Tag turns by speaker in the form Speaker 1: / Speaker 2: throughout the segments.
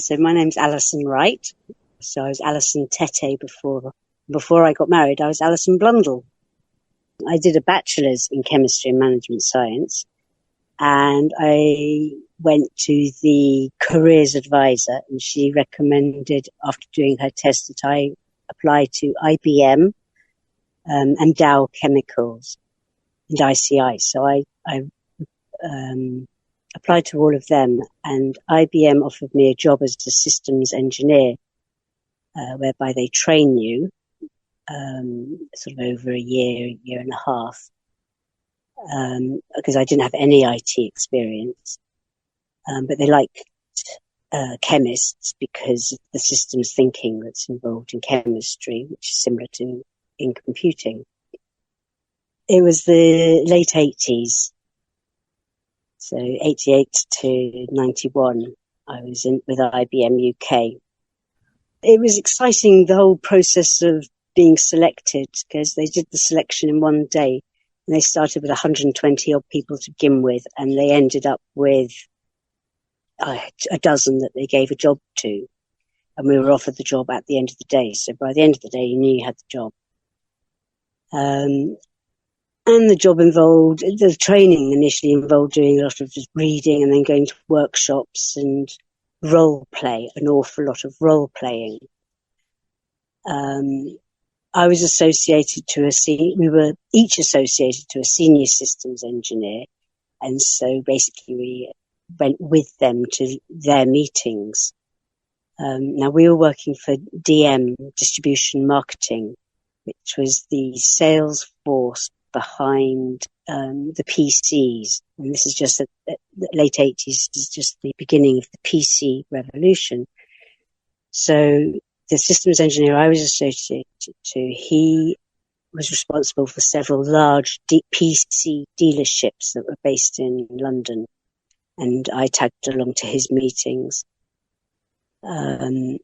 Speaker 1: So my name's Alison Wright. So I was Alison Tete before I got married. I was Alison Blundell. I did a bachelor's in chemistry and management science, and I went to the careers advisor, and she recommended, after doing her test, that I apply to IBM and Dow Chemicals and ICI. So I applied to all of them, and IBM offered me a job as a systems engineer, whereby they train you sort of over a year and a half, because I didn't have any IT experience. But they liked chemists because of the systems thinking that's involved in chemistry, which is similar to in computing. It was the late 80s. So 88 to 91, I was with IBM UK. It was exciting, the whole process of being selected, because they did the selection in one day, and they started with 120 odd people to begin with, and they ended up with a dozen that they gave a job to, and we were offered the job at the end of the day. So by the end of the day, you knew you had the job. And the job involved, the training initially involved doing a lot of just reading and then going to workshops and role play, an awful lot of role playing. I was associated to we were each associated to a senior systems engineer. And so basically we went with them to their meetings. Now we were working for DM, Distribution Marketing, which was the sales force behind the PCs. And this is just the late 80s, is just the beginning of the PC revolution. So the systems engineer I was associated to, he was responsible for several large PC dealerships that were based in London, and I tagged along to his meetings. I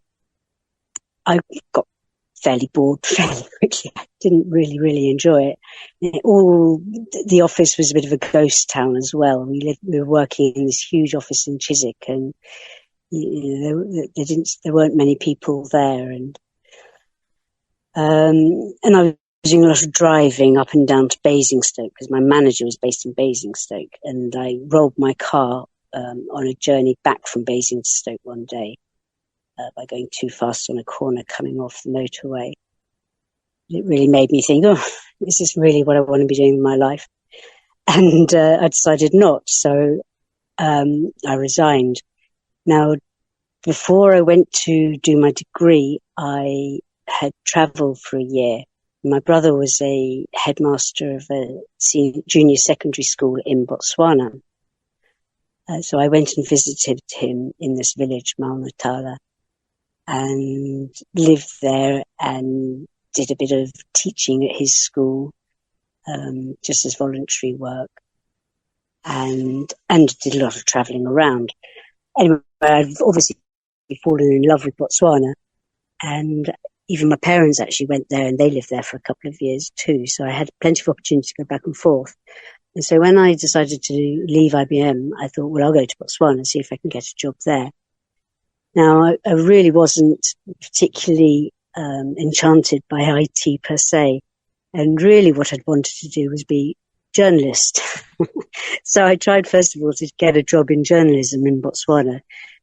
Speaker 1: got fairly bored fairly quickly. I didn't really enjoy it. The office was a bit of a ghost town as well. We were working in this huge office in Chiswick, and there weren't many people there, and I was doing a lot of driving up and down to Basingstoke because my manager was based in Basingstoke, and I rolled my car on a journey back from Basingstoke one day by going too fast on a corner coming off the motorway. It really made me think, is this really what I want to be doing in my life? And I decided not, so I resigned. Now, before I went to do my degree, I had travelled for a year. My brother was a headmaster of a junior secondary school in Botswana. So I went and visited him in this village, Malnatala, and lived there and did a bit of teaching at his school, just as voluntary work, and did a lot of travelling around. Anyway, I've obviously fallen in love with Botswana, and even my parents actually went there, and they lived there for a couple of years too. So I had plenty of opportunity to go back and forth. And so when I decided to leave IBM, I thought, well, I'll go to Botswana and see if I can get a job there. Now, I really wasn't particularly enchanted by IT per se, and really what I'd wanted to do was be journalist. So I tried first of all to get a job in journalism in Botswana,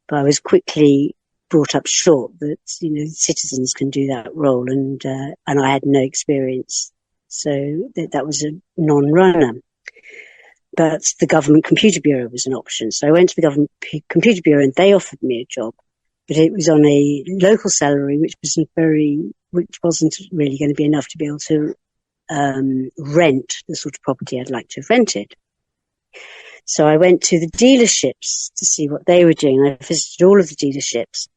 Speaker 1: but I was quickly brought up short that citizens can do that role, and I had no experience, so that was a non-runner. But the government computer bureau was an option, so I went to the government computer bureau, and they offered me a job, but it was on a local salary, which wasn't really going to be enough to be able to rent the sort of property I'd like to have rented. So I went to the dealerships to see what they were doing. I visited all of the dealerships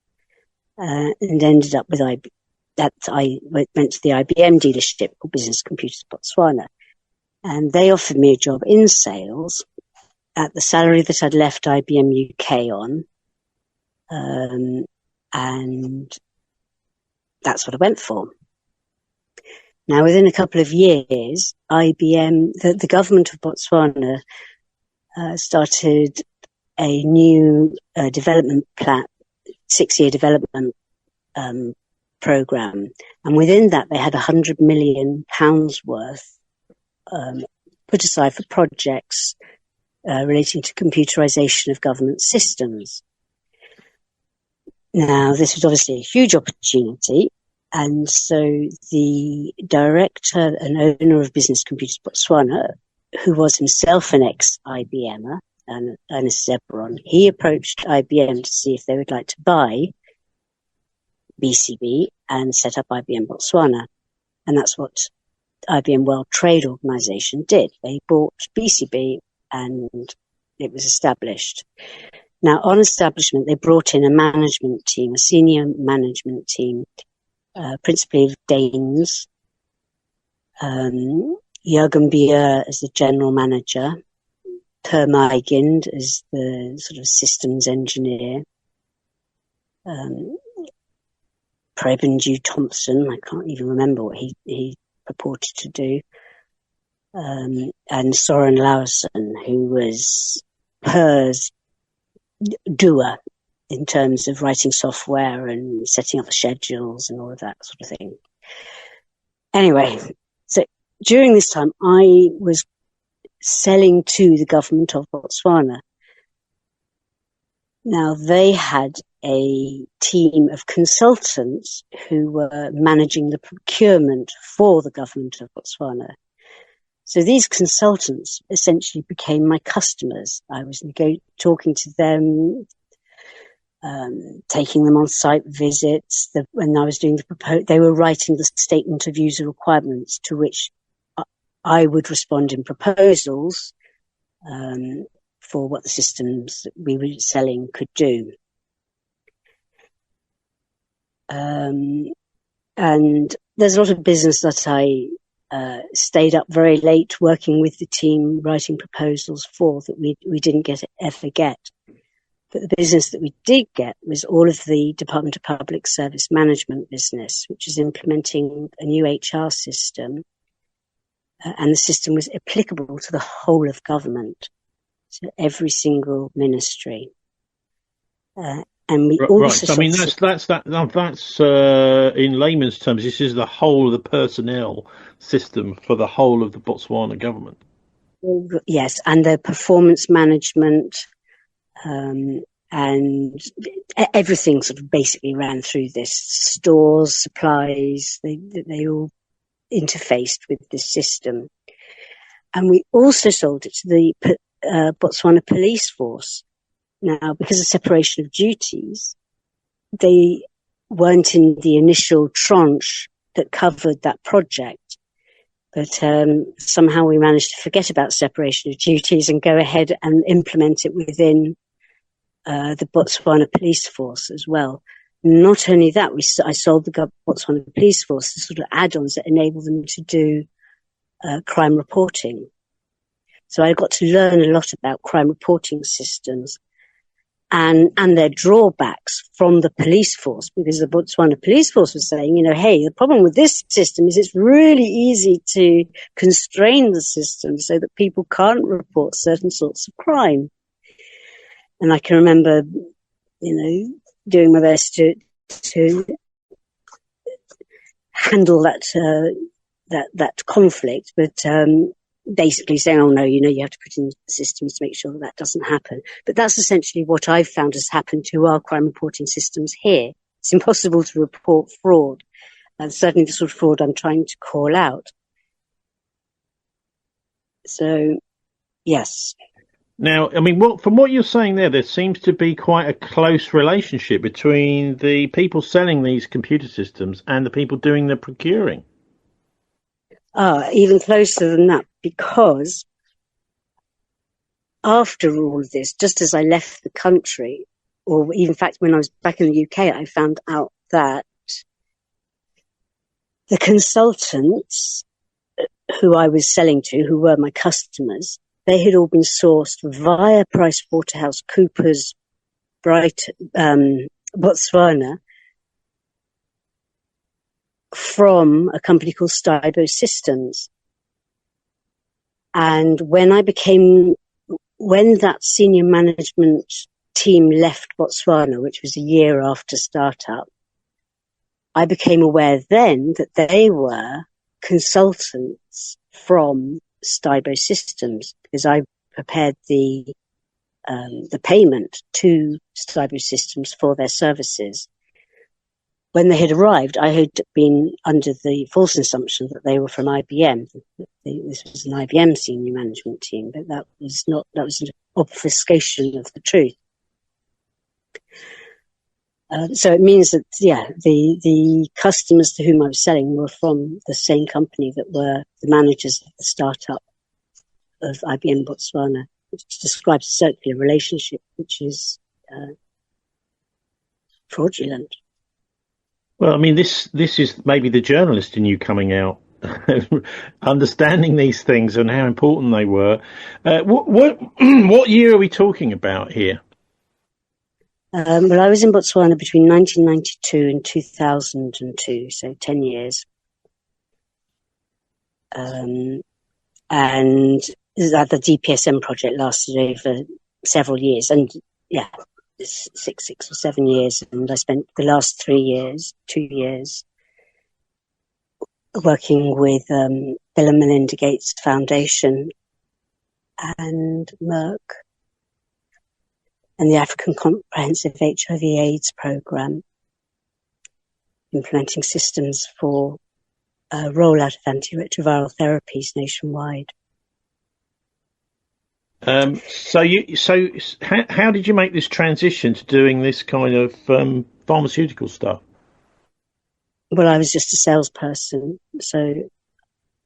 Speaker 1: and ended up with I went to the IBM dealership called Business Computers Botswana, and they offered me a job in sales at the salary that I'd left IBM UK on, and that's what I went for. Now, within a couple of years, IBM, the government of Botswana, started a new development 6-year development program, and within that they had £100 million worth put aside for projects relating to computerization of government systems. Now, this was obviously a huge opportunity, and so the director and owner of Business Computers Botswana, who was himself an ex-IBMer, and Ernest Zebron, he approached IBM to see if they would like to buy BCB and set up IBM Botswana. And that's what IBM World Trade Organization did. They bought BCB and it was established. Now, on establishment, they brought in a management team, a senior management team, principally of Danes, Jürgen Bier as the general manager, Per Meigind as the sort of systems engineer, Preben Thompson, I can't even remember what he purported to do, and Soren Lausen, who was Per's doer in terms of writing software and setting up the schedules and all of that sort of thing. Anyway, so during this time, I was selling to the government of Botswana. Now, they had a team of consultants who were managing the procurement for the government of Botswana. So these consultants essentially became my customers. I was talking to them, taking them on site visits. When I was doing they were writing the statement of user requirements, to which I would respond in proposals for what the systems that we were selling could do. And there's a lot of business that I stayed up very late working with the team, writing proposals for, that we didn't ever get. But the business that we did get was all of the Department of Public Service Management business, which is implementing a new HR system. And the system was applicable to the whole of government, so every single ministry. And we also,
Speaker 2: right. I mean, that's in layman's terms, this is the whole of the personnel system for the whole of the Botswana government.
Speaker 1: Yes, and the performance management, and everything sort of basically ran through this. Stores, supplies, they all interfaced with this system. And we also sold it to the Botswana police force. Now, because of separation of duties, they weren't in the initial tranche that covered that project. But somehow we managed to forget about separation of duties and go ahead and implement it within the Botswana police force as well. Not only that, I sold the Botswana police force the sort of add-ons that enable them to do crime reporting. So I got to learn a lot about crime reporting systems and their drawbacks from the police force, because the Botswana police force was saying, hey, the problem with this system is it's really easy to constrain the system so that people can't report certain sorts of crime. And I can remember, doing my best to handle that conflict, but basically saying, oh no, you have to put in systems to make sure that doesn't happen. But that's essentially what I've found has happened to our crime reporting systems here. It's impossible to report fraud, and certainly the sort of fraud I'm trying to call out. So, yes.
Speaker 2: Now, I mean, from what you're saying there seems to be quite a close relationship between the people selling these computer systems and the people doing the procuring.
Speaker 1: Even closer than that, because after all of this, just as I left the country, or even in fact when I was back in the UK, I found out that the consultants who I was selling to, who were my customers, they had all been sourced via PricewaterhouseCoopers, Botswana, from a company called Stybo Systems. And when that senior management team left Botswana, which was a year after startup, I became aware then that they were consultants from Stybo Systems, because I prepared the payment to Stybo Systems for their services. When they had arrived, I had been under the false assumption that they were from IBM. This was an IBM senior management team, but that was an obfuscation of the truth. So it means that, the customers to whom I was selling were from the same company that were the managers of the startup of IBM Botswana, which describes a circular relationship, which is fraudulent.
Speaker 2: Well, I mean, this is maybe the journalist in you coming out, understanding these things and how important they were. What year are we talking about here?
Speaker 1: Well, I was in Botswana between 1992 and 2002, so 10 years. And the DPSM project lasted over several years, and 6 or 7 years. And I spent the last 2 years, working with Bill and Melinda Gates Foundation and Merck, and the African Comprehensive HIV/AIDS Programme, implementing systems for rollout of antiretroviral therapies nationwide.
Speaker 2: So how did you make this transition to doing this kind of pharmaceutical stuff?
Speaker 1: Well, I was just a salesperson, so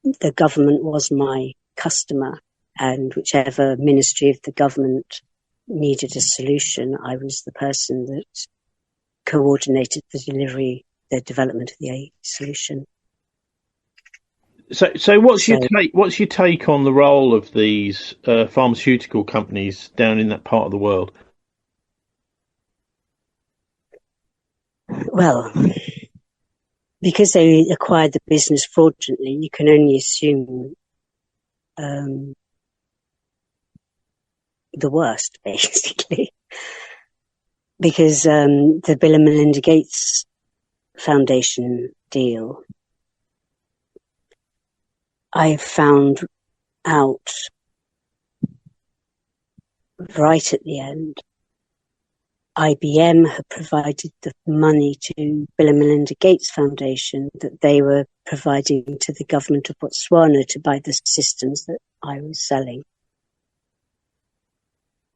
Speaker 1: the government was my customer, and whichever ministry of the government needed a solution, I was the person that coordinated the development of the solution.
Speaker 2: So what's your take on the role of these pharmaceutical companies down in that part of the world?
Speaker 1: Well, because they acquired the business fraudulently, you can only assume the worst, basically. Because the Bill and Melinda Gates Foundation deal, I found out right at the end. IBM had provided the money to Bill and Melinda Gates Foundation that they were providing to the government of Botswana to buy the systems that I was selling.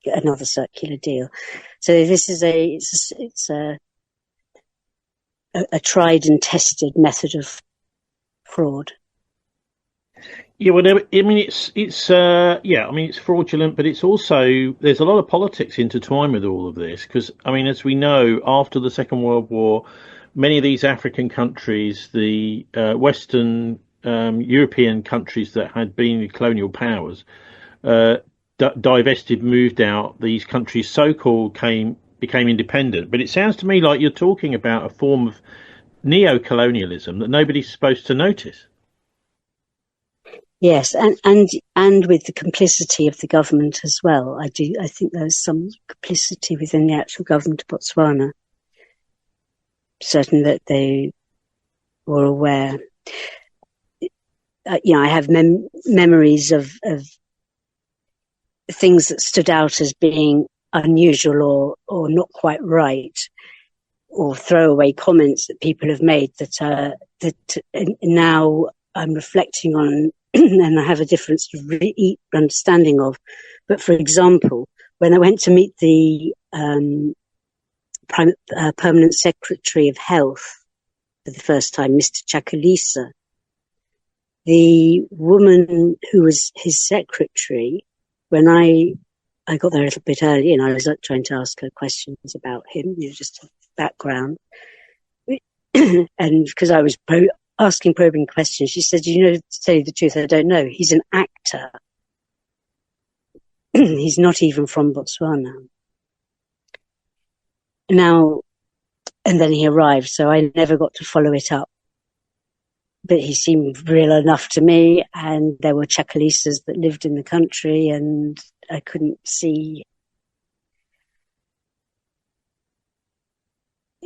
Speaker 1: Another circular deal. So this is a tried and tested method of fraud.
Speaker 2: Yeah, well, I mean, it's fraudulent, but it's also, there's a lot of politics intertwined with all of this, because, I mean, as we know, after the Second World War, many of these African countries, the Western European countries that had been the colonial powers, divested, moved out. These countries, so-called, became independent. But it sounds to me like you're talking about a form of neo-colonialism that nobody's supposed to notice.
Speaker 1: Yes, and with the complicity of the government as well. I think there's some complicity within the actual government of Botswana. Certain that they were aware. I have memories of things that stood out as being unusual or not quite right, or throwaway comments that people have made that now I'm reflecting on and I have a different sort of understanding of. But for example, when I went to meet the Permanent Secretary of Health for the first time, Mr. Chakalisa, the woman who was his secretary, when I got there a little bit early and I was trying to ask her questions about him, just a background, and because I was asking probing questions, she said, to tell you the truth, I don't know. He's an actor. He's not even from Botswana. Now, and then he arrived, so I never got to follow it up. But he seemed real enough to me, and there were Chakalisas that lived in the country, and I couldn't see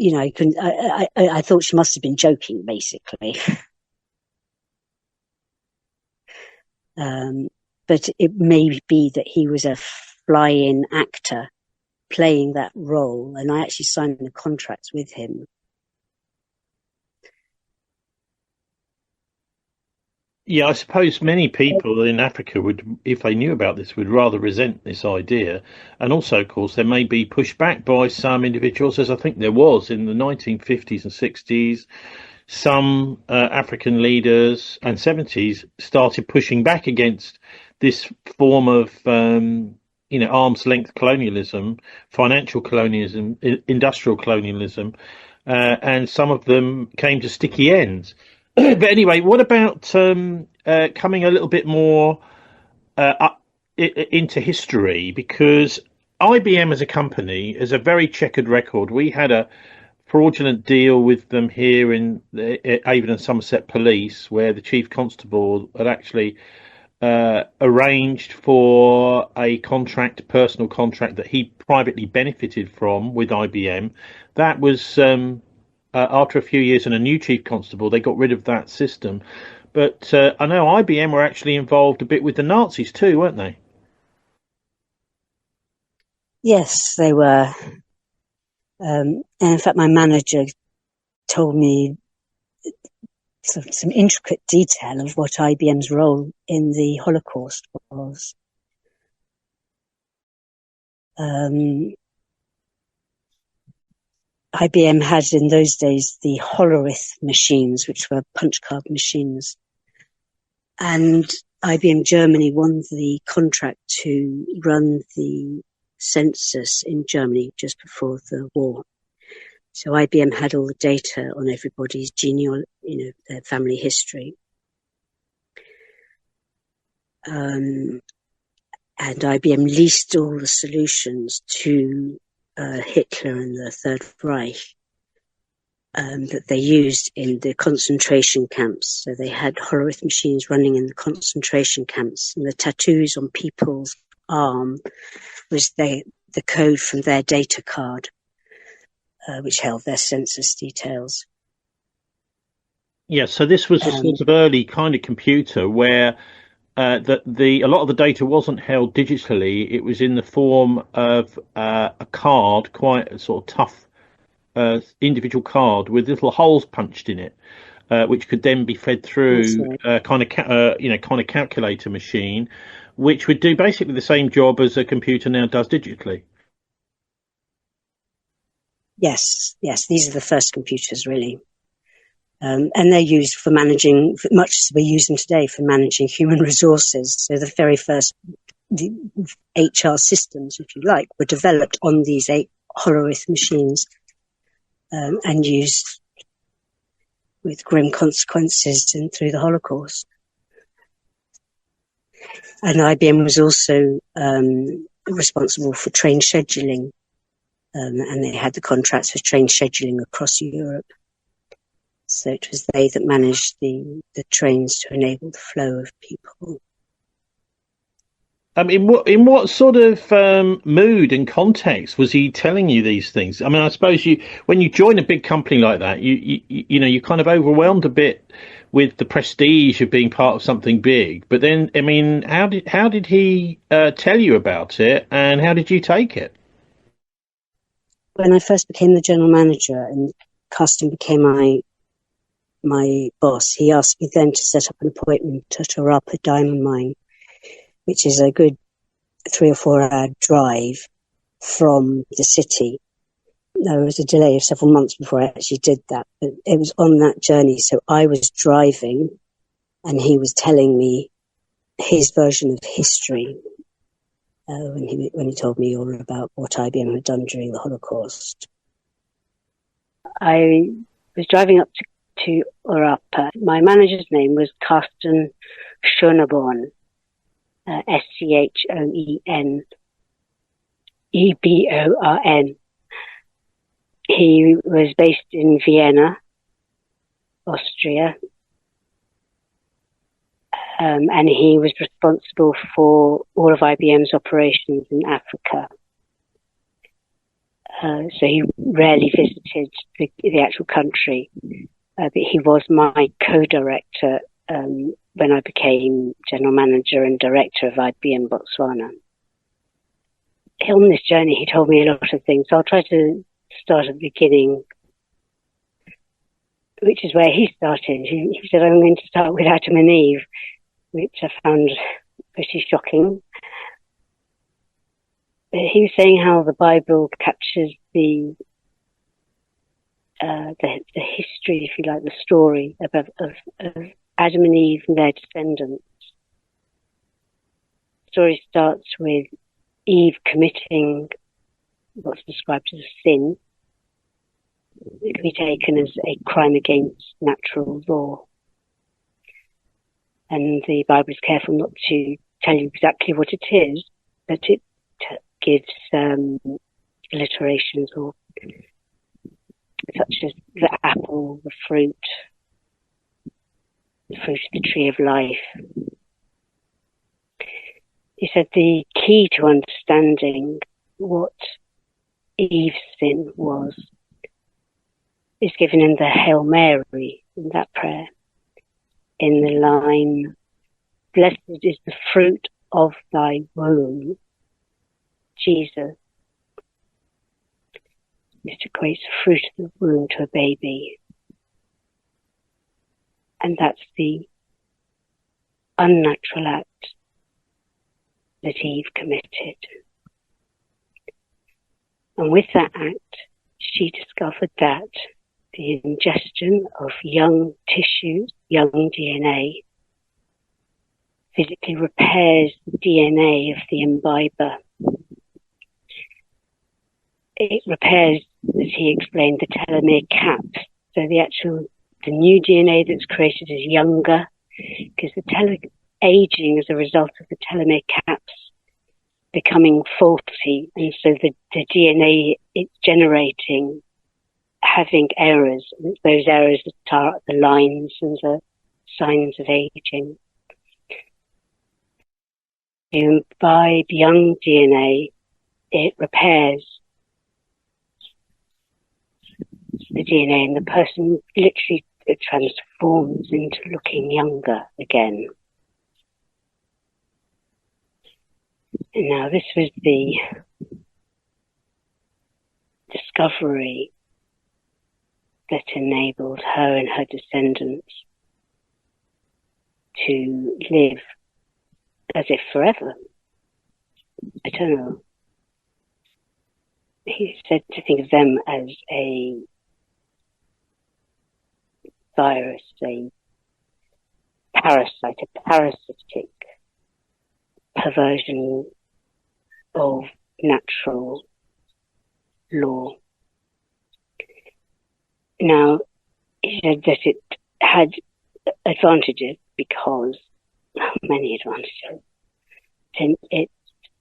Speaker 1: I couldn't. I thought she must have been joking, basically. But it may be that he was a fly-in actor playing that role, and I actually signed a contract with him.
Speaker 2: Yeah, I suppose many people in Africa would, if they knew about this, would rather resent this idea. And also, of course, there may be pushback by some individuals, as I think there was in the 1950s and 60s. Some African leaders and 70s started pushing back against this form of, arm's length colonialism, financial colonialism, industrial colonialism, and some of them came to sticky ends. But anyway, what about coming a little bit more into history? Because IBM as a company has a very checkered record. We had a fraudulent deal with them here in the Avon and Somerset Police, where the chief constable had actually arranged for a personal contract that he privately benefited from with IBM. That was after a few years and a new chief constable, they got rid of that system. But I know IBM were actually involved a bit with the Nazis too, weren't they?
Speaker 1: Yes, they were. And in fact, my manager told me some intricate detail of what IBM's role in the Holocaust was. IBM had in those days the Hollerith machines, which were punch card machines. And IBM Germany won the contract to run the census in Germany just before the war. So IBM had all the data on everybody's their family history. And IBM leased all the solutions to Hitler and the Third Reich that they used in the concentration camps. So they had Hollerith machines running in the concentration camps, and the tattoos on people's arm was the code from their data card, which held their census details.
Speaker 2: Yeah, so this was a sort of early kind of computer where a lot of the data wasn't held digitally. It was in the form of a card, quite a sort of tough individual card with little holes punched in it, which could then be fed through kind of calculator machine, which would do basically the same job as a computer now does digitally.
Speaker 1: Yes, these are the first computers, really. And they're used for managing, much as we use them today, for managing human resources. So the very first HR systems, if you like, were developed on these 8 Hollerith machines and used with grim consequences through the Holocaust. And IBM was also responsible for train scheduling, and they had the contracts for train scheduling across Europe. So it was they that managed the trains to enable the flow of people.
Speaker 2: In what sort of mood and context was he telling you these things? I mean, I suppose when you join a big company like that, you're kind of overwhelmed a bit with the prestige of being part of something big. But then, I mean, how did he tell you about it, and how did you take it?
Speaker 1: When I first became the general manager and Karsten became my boss, he asked me then to set up an appointment at a Rapa diamond mine, which is a good 3 or 4 hour drive from the city. There was a delay of several months before I actually did that, but it was on that journey. So I was driving and he was telling me his version of history when he told me all about what IBM had done during the Holocaust. I was driving up to Orapa. My manager's name was Karsten Schoeneborn, Schoeneborn. He was based in Vienna, Austria, and he was responsible for all of IBM's operations in Africa. So he rarely visited the actual country, but he was my co-director when I became general manager and director of IBM Botswana. On this journey, he told me a lot of things. So I'll try to start at the beginning, which is where he started. He said, I'm going to start with Adam and Eve, which I found pretty shocking. He was saying how the Bible captures the history, if you like, the story of Adam and Eve and their descendants. The story starts with Eve committing what's described as a sin. It can be taken as a crime against natural law. And the Bible is careful not to tell you exactly what it is, but it gives alliterations, or such as the apple, the fruit of the tree of life. He said the key to understanding what Eve's sin was is given in the Hail Mary, in that prayer, in the line, blessed is the fruit of thy womb, Jesus. It equates the fruit of the womb to a baby. And that's the unnatural act that Eve committed. And with that act, she discovered that the ingestion of young tissues, young DNA, physically repairs the DNA of the imbiber. It repairs, as he explained, the telomere caps. So the new DNA that's created is younger, because the aging as a result of the telomere caps becoming faulty, and so the DNA it's generating having errors. And it's those errors that are the lines and the signs of aging. You imbibe young DNA, it repairs the DNA, and the person literally transforms into looking younger again. And now this was the discovery that enabled her and her descendants to live as if forever. Eternal. He said to think of them as a virus, a parasite, a parasitic perversion of natural law. Now, he said that it had advantages because, many advantages, and it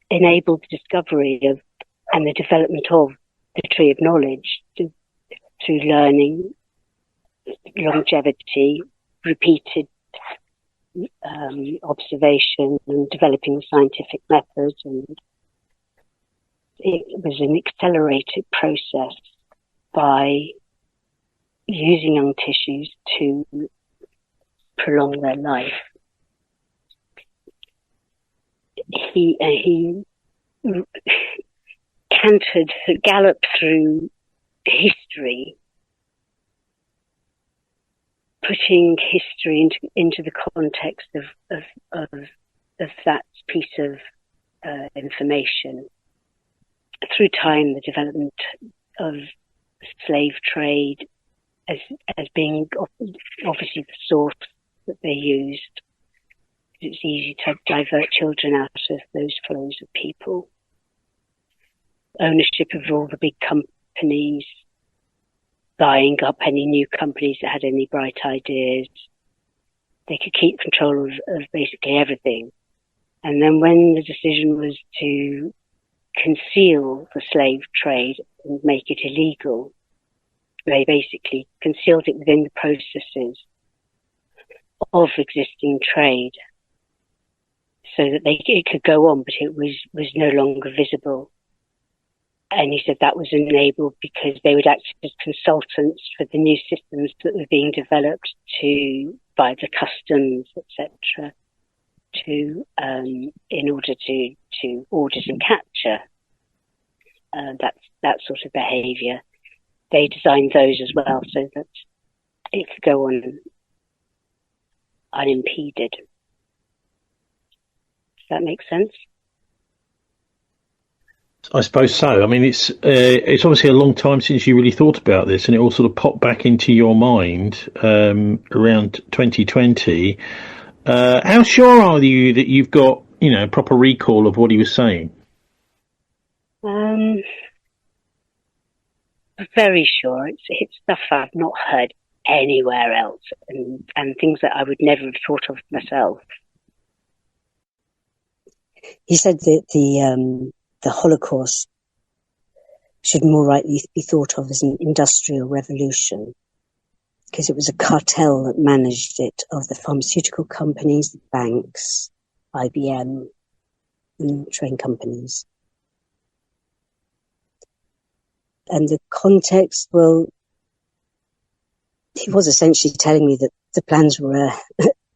Speaker 1: enabled the discovery of and the development of the tree of knowledge through learning, longevity, repeated observation, and developing scientific methods. And it was an accelerated process by using young tissues to prolong their life. He galloped through history, putting history into the context of that piece of information. Through time, the development of slave trade as being obviously the source that they used. It's easy to divert children out of those flows of people. Ownership of all the big companies, buying up any new companies that had any bright ideas. They could keep control of basically everything. And then when the decision was to conceal the slave trade and make it illegal, they basically concealed it within the processes of existing trade so that it could go on, but it was no longer visible. And he said that was enabled because they would act as consultants for the new systems that were being developed by the customs, etc., in order to audit and capture that sort of behaviour. They designed those as well so that it could go on unimpeded. Does that make sense?
Speaker 2: I suppose so. I mean, it's obviously a long time since you really thought about this, and it all sort of popped back into your mind around 2020. How sure are you that you've got, proper recall of what he was saying?
Speaker 1: Very sure. It's stuff I've not heard anywhere else, and things that I would never have thought of myself. He said that the Holocaust should more rightly be thought of as an industrial revolution, because it was a cartel that managed it, of the pharmaceutical companies, the banks, IBM, and train companies. And the context, well, he was essentially telling me that the plans were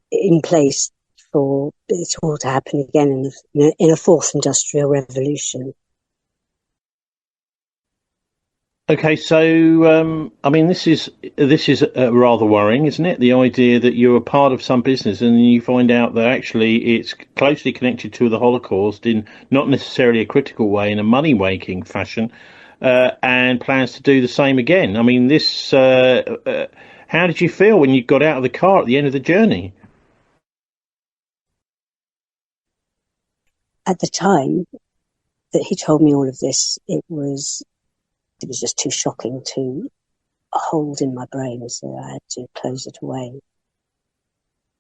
Speaker 1: in place for it all to happen again in a fourth industrial revolution.
Speaker 2: Okay, so I mean, this is rather worrying, isn't it? The idea that you're a part of some business and you find out that actually it's closely connected to the Holocaust in not necessarily a critical way, in a money-making fashion, and plans to do the same again. I mean, this. How did you feel when you got out of the car at the end of the journey? At the time that he told me all of this, it was just too shocking to hold in my brain, so I had to close it away.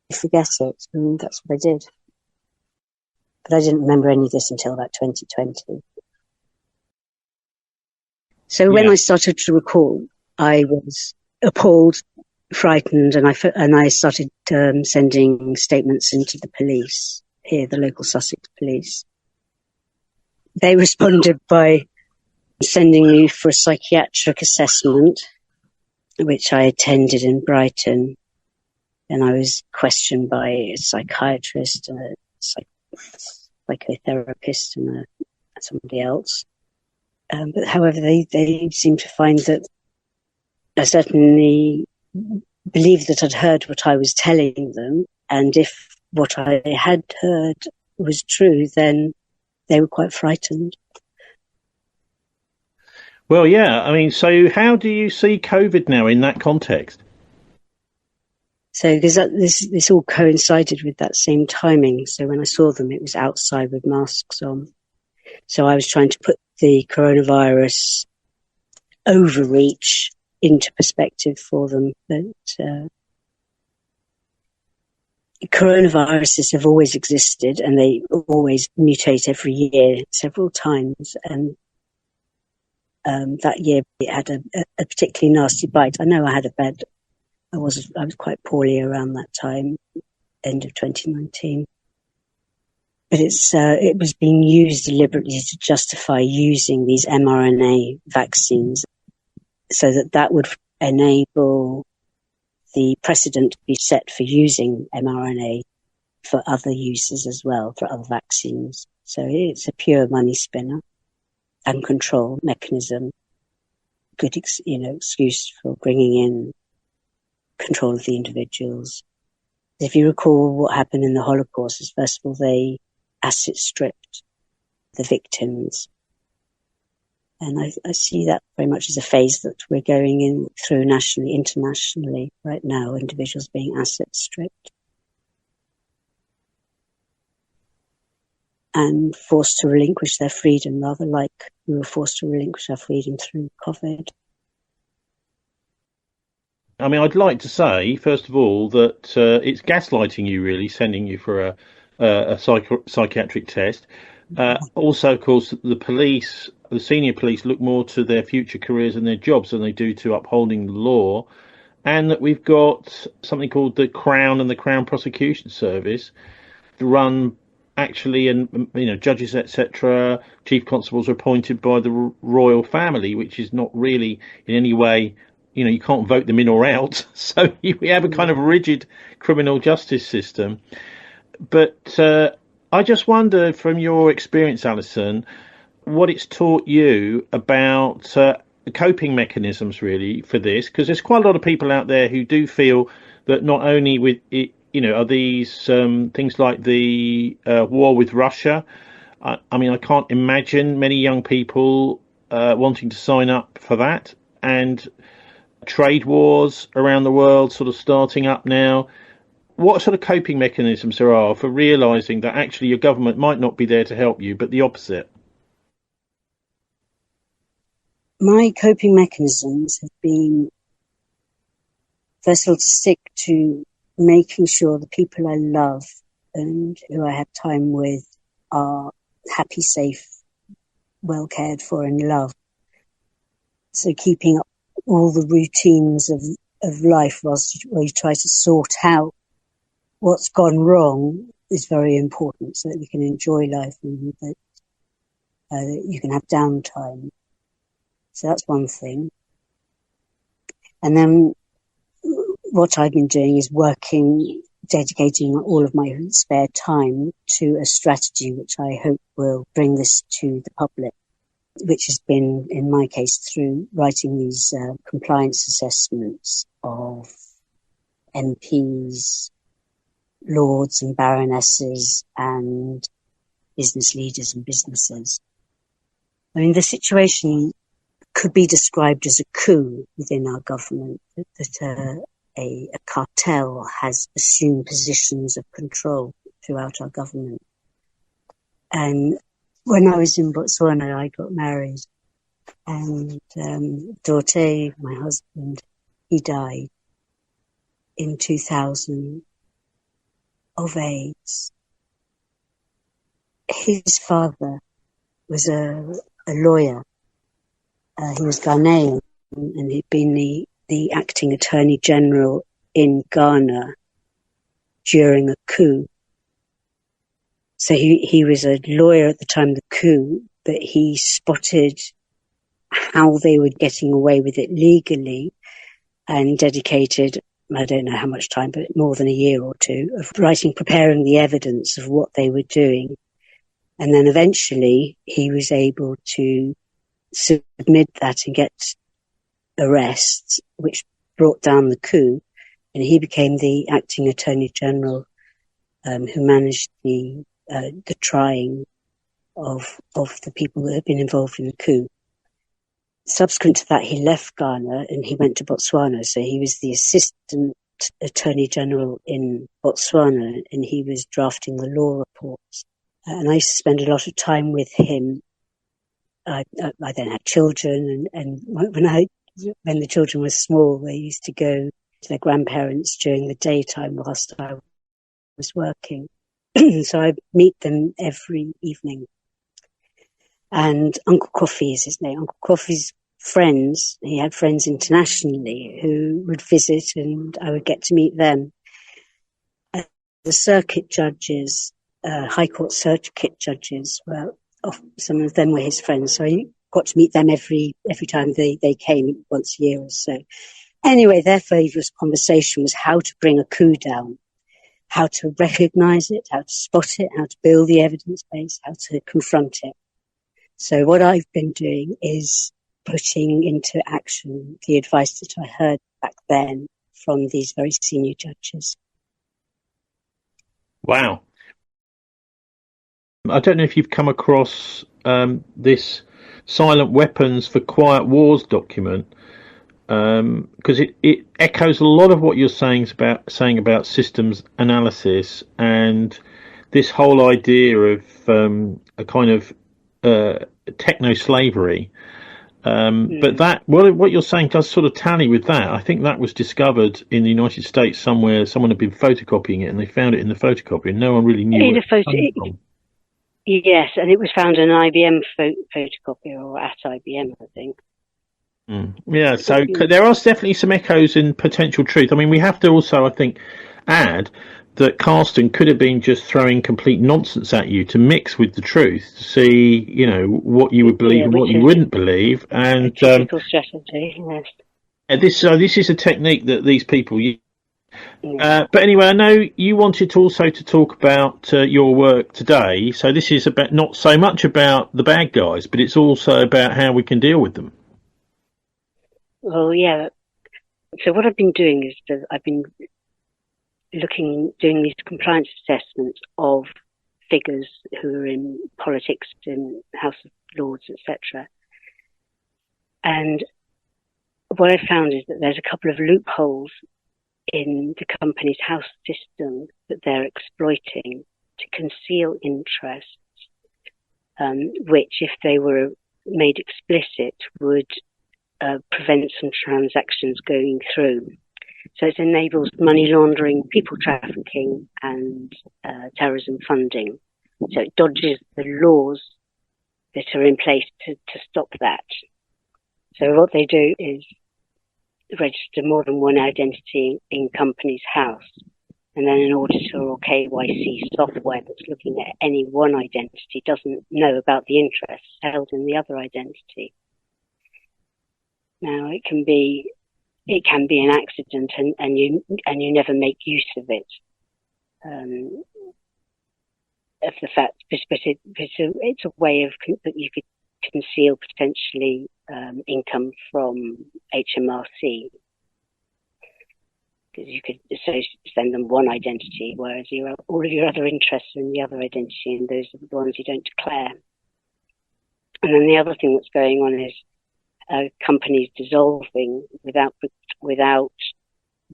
Speaker 2: I forget it, and that's what I did. But I didn't remember any of this until about 2020. So when I started to recall, I was appalled, frightened, and I started sending statements into the police here, the local Sussex police. They responded by sending me for a psychiatric assessment, which I attended in Brighton. And I was questioned by a psychiatrist, a psychotherapist, and somebody else. But however, they seemed to find that I certainly believed that I'd heard what I was telling them. And if what I had heard was true, then they were quite frightened. Well, yeah. I mean, so how do you see COVID now in that context? So because this all coincided with that same timing. So when I saw them, it was outside with masks on. So I was trying to put the coronavirus overreach into perspective for them. But coronaviruses have always existed, and they always mutate every year several times. And that year it had a particularly nasty bite. I know I had I was quite poorly around that time, end of 2019. But it was being used deliberately to justify using these mRNA vaccines, so that would enable the precedent to be set for using mRNA for other uses as well, for other vaccines. So it's a pure money spinner and control mechanism. Good, excuse for bringing in control of the individuals. If you recall what happened in the Holocaust, is first of all they asset stripped the victims. And I see that very much as a phase that we're going in through nationally, internationally right now, individuals being asset stripped and forced to relinquish their freedom, rather like we were forced to relinquish our freedom through COVID. I mean, I'd like to say, first of all, that it's gaslighting you, really, sending you for a psychiatric test. Also, of course, the senior police look more to their future careers and their jobs than they do to upholding the law. And that we've got something called the Crown and the Crown Prosecution Service run actually, and judges, etc., chief constables are appointed by the royal family, which is not really in any way, you can't vote them in or out. So we have a kind of rigid criminal justice system. But I just wonder, from your experience, Alison, what it's taught you about coping mechanisms, really, for this, because there's quite a lot of people out there who do feel that not only with it, are these things like the war with Russia. I mean, I can't imagine many young people wanting to sign up for that, and trade wars around the world sort of starting up now. What sort of coping mechanisms there are for realising that actually your government might not be there to help you, but the opposite?
Speaker 1: My coping mechanisms have been, first of all, to stick to making sure the people I love and who I have time with are happy, safe, well cared for and loved. So keeping up all the routines of life while you try to sort out what's gone wrong is very important, so that you can enjoy life and that you can have downtime. So that's one thing. And then what I've been doing is dedicating all of my spare time to a strategy which I hope will bring this to the public, which has been, in my case, through writing these compliance assessments of MPs, lords and baronesses, and business leaders and businesses. I mean, the situation could be described as a coup within our government, that a cartel has assumed positions of control throughout our government. And when I was in Botswana, I got married, and Dorte, my husband, he died in 2000 of AIDS. His father was a lawyer. He was Ghanaian, and he'd been the acting Attorney General in Ghana during a coup. So he was a lawyer at the time of the coup, but he spotted how they were getting away with it legally and dedicated, I don't know how much time, but more than a year or two, of preparing the evidence of what they were doing. And then eventually he was able to submit that and get arrests, which brought down the coup, and he became the acting Attorney General who managed the trying of the people that had been involved in the coup. Subsequent to that, he left Ghana and he went to Botswana. So he was the Assistant Attorney General in Botswana, and he was drafting the law reports. And I used to spend a lot of time with him. I then had children, and when the children were small, they used to go to their grandparents during the daytime whilst I was working. So I meet them every evening. And Uncle Coffee is his name. Uncle Coffee's friends, he had friends internationally who would visit, and I would get to meet them. The circuit judges, High Court circuit judges, some of them were his friends, so I got to meet them every time they came, once a year or so. Anyway, their favourite conversation was how to bring a coup down, how to recognise it, how to spot it, how to build the evidence base, how to confront it. So what I've been doing is putting into action the advice that I heard back then from these very senior judges.
Speaker 2: Wow. I don't know if you've come across this Silent Weapons for Quiet Wars document, because it echoes a lot of what you're saying about systems analysis and this whole idea of a kind of techno-slavery. But that what you're saying does sort of tally with that. I think that was discovered in the United States somewhere. Someone had been photocopying it, and they found it in the photocopier, and no one really knew where it came from.
Speaker 1: Yes, and it was found in an IBM photocopier, or at IBM, I think.
Speaker 2: Yeah, so there are definitely some echoes in potential truth. I mean, we have to also, I think, add that Karsten could have been just throwing complete nonsense at you to mix with the truth, to see, what you would believe and what you wouldn't believe. And
Speaker 1: a typical strategy, yes.
Speaker 2: This is a technique that these people use.
Speaker 1: Yeah.
Speaker 2: But anyway, I know you wanted also to talk about your work today. So this is about not so much about the bad guys, but it's also about how we can deal with them.
Speaker 1: Well, yeah. So what I've been doing is that I've been doing these compliance assessments of figures who are in politics, in House of Lords, etc. And what I found is that there's a couple of loopholes in the company's house system that they're exploiting to conceal interests, which, if they were made explicit, would prevent some transactions going through. So it enables money laundering, people trafficking, and terrorism funding. So it dodges the laws that are in place to stop that. So what they do is register more than one identity in company's house, and then an auditor or KYC software that's looking at any one identity doesn't know about the interests held in the other identity. Now it can be an accident, and you never make use of it, of the fact, but it's a way of that you could conceal potentially income from HMRC, because you could send them one identity, whereas all of your other interests are in the other identity, and those are the ones you don't declare. And then the other thing that's going on is companies dissolving without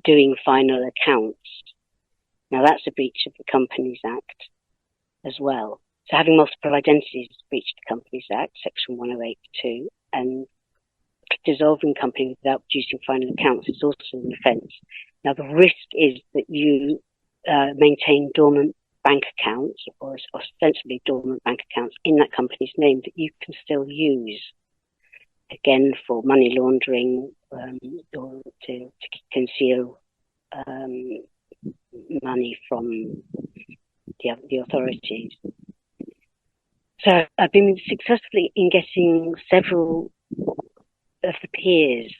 Speaker 1: doing final accounts. Now that's a breach of the Companies Act as well. So having multiple identities is a breach of the Companies Act, Section 108(2), and dissolving company without producing final accounts is also an offence. Now the risk is that you maintain dormant bank accounts, or ostensibly dormant bank accounts, in that company's name that you can still use, again, for money laundering, or to conceal money from the authorities. So I've been successfully in getting several of the peers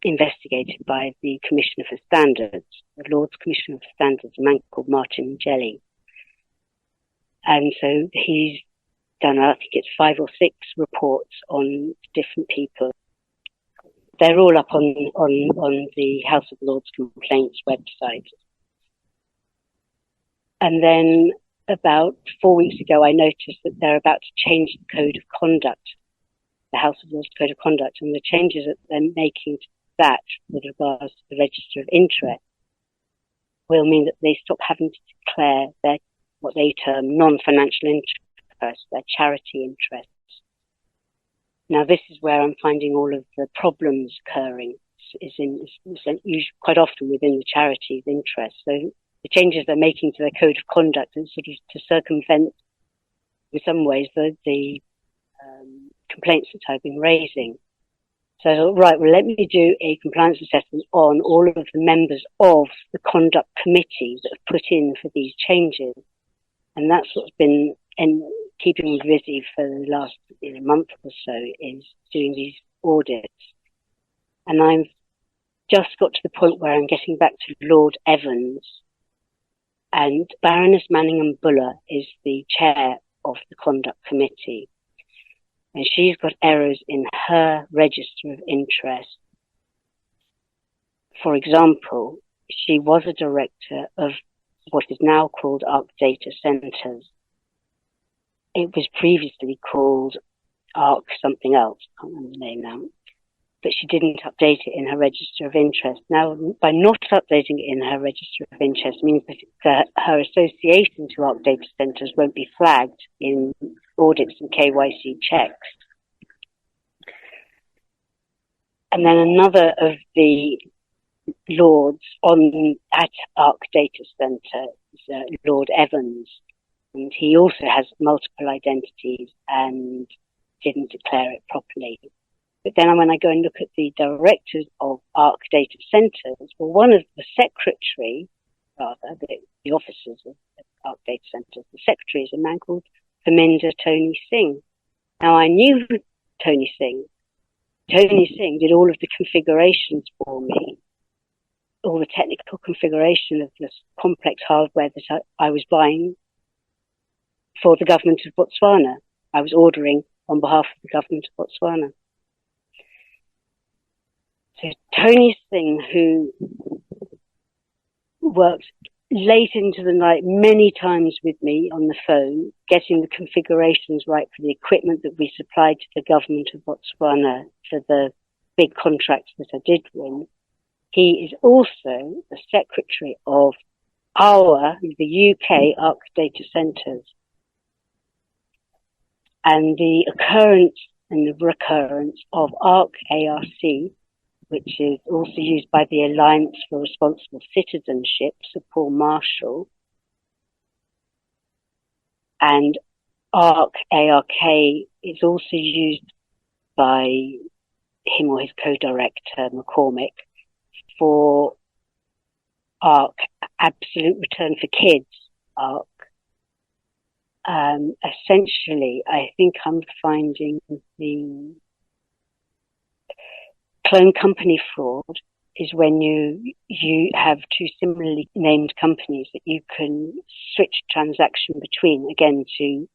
Speaker 1: investigated by the Commissioner for Standards, the Lord's Commissioner for Standards, a man called Martin Jelly. And so he's done, I think it's 5 or 6 reports on different people. They're all up on the House of Lords Complaints website. And then about 4 weeks ago, I noticed that they're about to change the Code of Conduct, the House of Lords Code of Conduct, and the changes that they're making to that with regards to the Register of Interest will mean that they stop having to declare their, what they term, non-financial interests, their charity interests. Now, this is where I'm finding all of the problems occurring, is usually quite often within the charity's interest. So the changes they're making to their Code of Conduct is sort of to circumvent, in some ways, the complaints that I've been raising. So I thought, right, well, let me do a compliance assessment on all of the members of the conduct committee that have put in for these changes. And that's what's been keeping me busy for the last month or so, is doing these audits. And I've just got to the point where I'm getting back to Lord Evans, and Baroness Manningham Buller is the chair of the conduct committee. And she's got errors in her register of interest. For example, she was a director of what is now called ARC Data Centres. It was previously called ARC something else, I can't remember the name now, but she didn't update it in her register of interest. Now, by not updating it in her register of interest means that her association to ARC Data Centres won't be flagged in audits and KYC checks. And then another of the lords at ARC Data Centre is Lord Evans, and he also has multiple identities and didn't declare it properly. But then when I go and look at the directors of ARC Data Centres, well, one of the secretary the officers of ARC data centers. The secretary is a man called Tharminder Tony Singh. Now, I knew Tony Singh. Tony Singh did all of the configurations for me, all the technical configuration of this complex hardware that I was buying for the government of Botswana. I was ordering on behalf of the government of Botswana. So Tony Singh, who worked late into the night many times with me on the phone, getting the configurations right for the equipment that we supplied to the government of Botswana for the big contracts that I did win. He is also the secretary of the UK ARC data centers. And the occurrence and the recurrence of ARC, which is also used by the Alliance for Responsible Citizenship, Sir Paul Marshall, and ARC is also used by him or his co-director, McCormick, for ARC, Absolute Return for Kids, ARC. Essentially, I think I'm finding the clone company fraud is when you have two similarly named companies that you can switch transaction between, again, to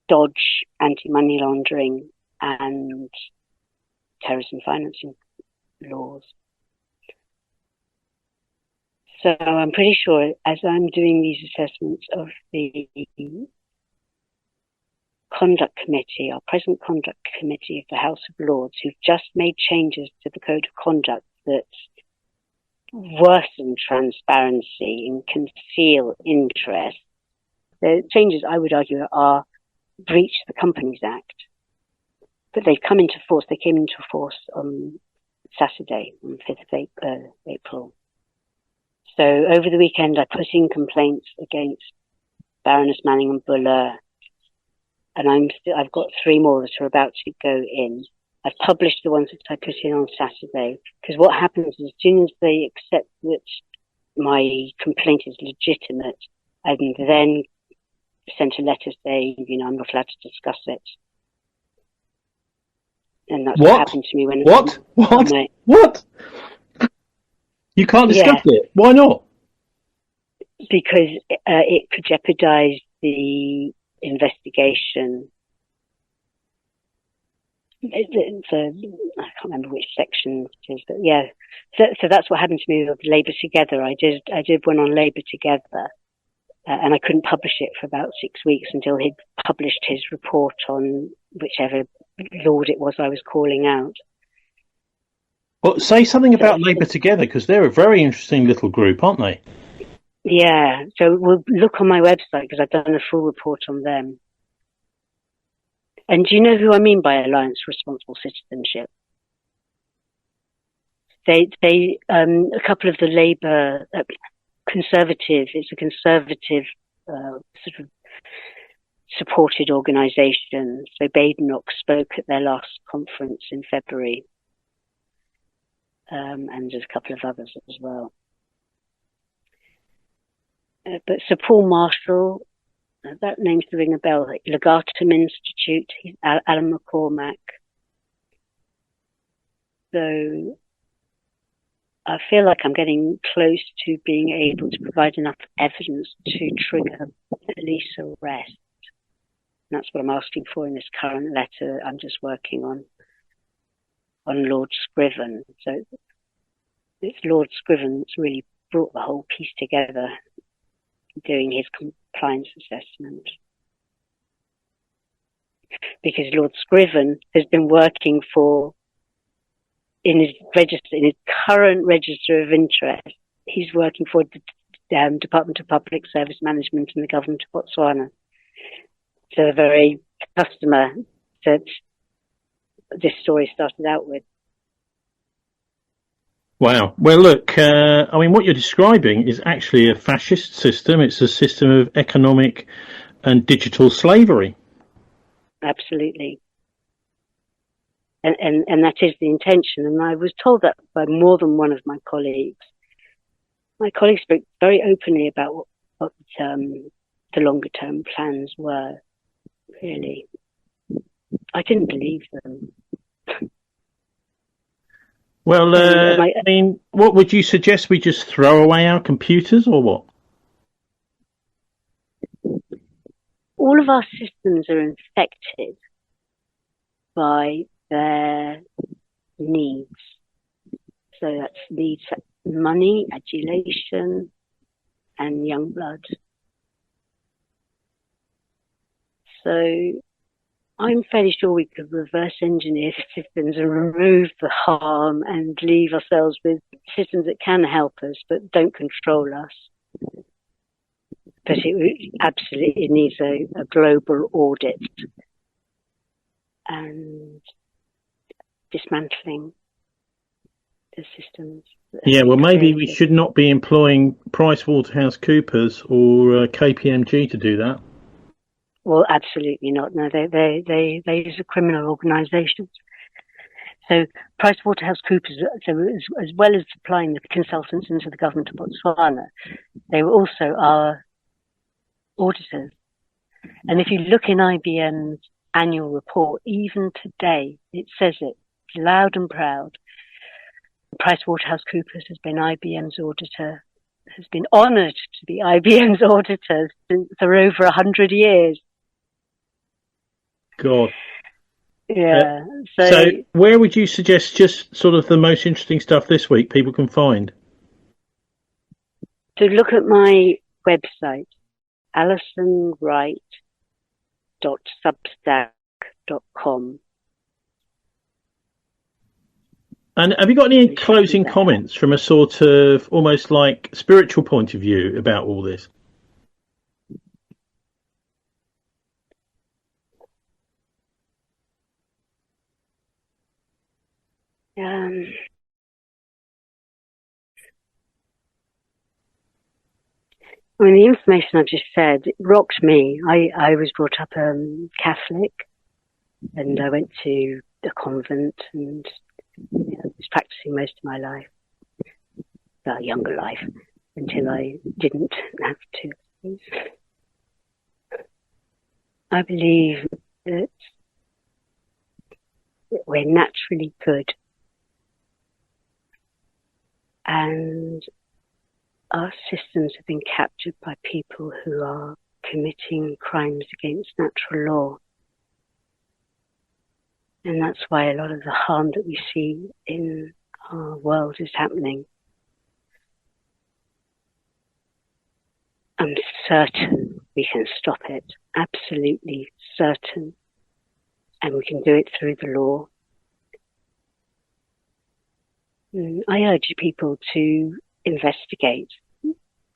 Speaker 1: dodge anti-money laundering and terrorism financing laws. So I'm pretty sure as I'm doing these assessments of the conduct committee, our present conduct committee of the House of Lords, who've just made changes to the code of conduct that worsen transparency and conceal interest. The changes, I would argue, are breach the Companies Act. But they've come into force. They came into force on Saturday, on the 5th of April. So over the weekend, I put in complaints against Baroness Manning and Buller, and I've got 3 more that are about to go in. I've published the ones that I put in on Saturday, because what happens is as soon as they accept that my complaint is legitimate, I can then send a letter saying, I'm not allowed to discuss it. And that's what happened to me when
Speaker 2: What? You can't discuss it. Why not?
Speaker 1: Because it could jeopardize the investigation. I can't remember which section it is, but yeah. So that's what happened to me with Labour Together. I did one on Labour Together, and I couldn't publish it for about 6 weeks until he'd published his report on whichever lord it was I was calling out.
Speaker 2: Well, say something about Labour Together, because they're a very interesting little group, aren't they?
Speaker 1: Yeah, so we'll look on my website, because I've done a full report on them. And do you know who I mean by Alliance for Responsible Citizenship? They a couple of the Labour Conservative, it's a conservative sort of supported organisation. So Badenoch spoke at their last conference in February. And there's a couple of others as well. But Sir Paul Marshall, that name's to ring a bell, Legatum Institute, Alan McCormack. So I feel like I'm getting close to being able to provide enough evidence to trigger police arrest. And that's what I'm asking for in this current letter I'm just working on Lord Scriven. So it's Lord Scriven that's really brought the whole piece together, doing his compliance assessment. Because Lord Scriven has been working in his current register of interest, he's working for the Department of Public Service Management in the government of Botswana. So a very customer that this story started out with.
Speaker 2: Wow. Well, look, what you're describing is actually a fascist system. It's a system of economic and digital slavery.
Speaker 1: Absolutely. And that is the intention. And I was told that by more than one of my colleagues. My colleagues spoke very openly about what the longer term plans were. Really, I didn't believe them.
Speaker 2: Well, I mean, what would you suggest? We just throw away our computers, or what?
Speaker 1: All of our systems are infected by their needs. So that's needs for money, adulation, and young blood. So I'm fairly sure we could reverse engineer the systems and remove the harm and leave ourselves with systems that can help us but don't control us. But it absolutely needs a global audit and dismantling the systems.
Speaker 2: Yeah, well, maybe we should not be employing PricewaterhouseCoopers or KPMG to do that.
Speaker 1: Well, absolutely not. No, they use a criminal organisations. So PricewaterhouseCoopers, so as well as supplying the consultants into the government of Botswana, they were also our auditors. And if you look in IBM's annual report, even today, it says it loud and proud. PricewaterhouseCoopers has been IBM's auditor, has been honoured to be IBM's auditor for over 100 years.
Speaker 2: God.
Speaker 1: Yeah.
Speaker 2: So where would you suggest just sort of the most interesting stuff this week people can find?
Speaker 1: To look at my website, alisonwright.substack.com.
Speaker 2: And have you got any closing comments from a sort of almost like spiritual point of view about all this? I mean, the information I've just said, it rocked me. I was brought up Catholic, and I went to a convent and was practicing most of my life, well, younger life, until I didn't have to. I believe that we're naturally good, and our systems have been captured by people who are committing crimes against natural law. And that's why a lot of the harm that we see in our world is happening. I'm certain we can stop it, absolutely certain. And we can do it through the law. I urge people to investigate,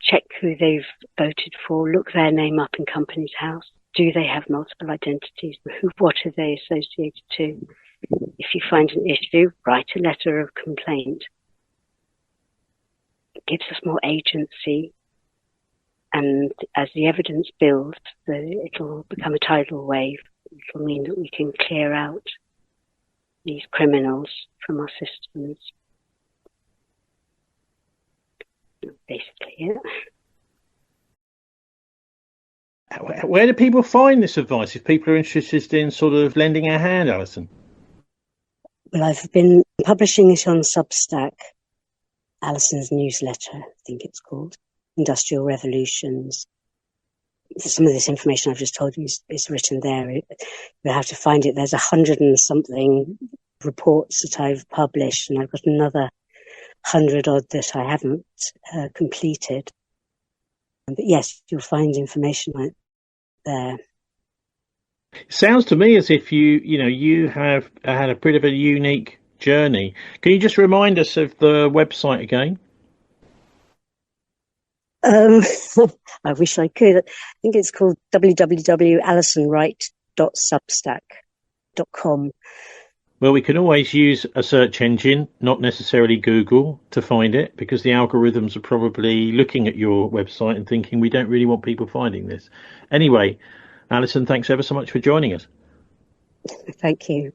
Speaker 2: check who they've voted for, look their name up in Companies House. Do they have multiple identities? What are they associated to? If you find an issue, write a letter of complaint. It gives us more agency. And as the evidence builds, it'll become a tidal wave. It'll mean that we can clear out these criminals from our systems. Basically, yeah. Where do people find this advice if people are interested in sort of lending a hand, Alison?
Speaker 1: Well, I've been publishing it on Substack, Alison's newsletter, I think it's called, Industrial Revolutions. Some of this information I've just told you is written there. You'll have to find it. There's 100 and something reports that I've published, and I've got another 100 odd that I haven't completed. But yes, you'll find information like there.
Speaker 2: It sounds to me as if you have had a bit of a unique journey. Can you just remind us of the website again?
Speaker 1: I wish I could. I think it's called www.alisonwright.substack.com.
Speaker 2: Well, we can always use a search engine, not necessarily Google, to find it, because the algorithms are probably looking at your website and thinking we don't really want people finding this. Anyway, Alison, thanks ever so much for joining us.
Speaker 1: Thank you.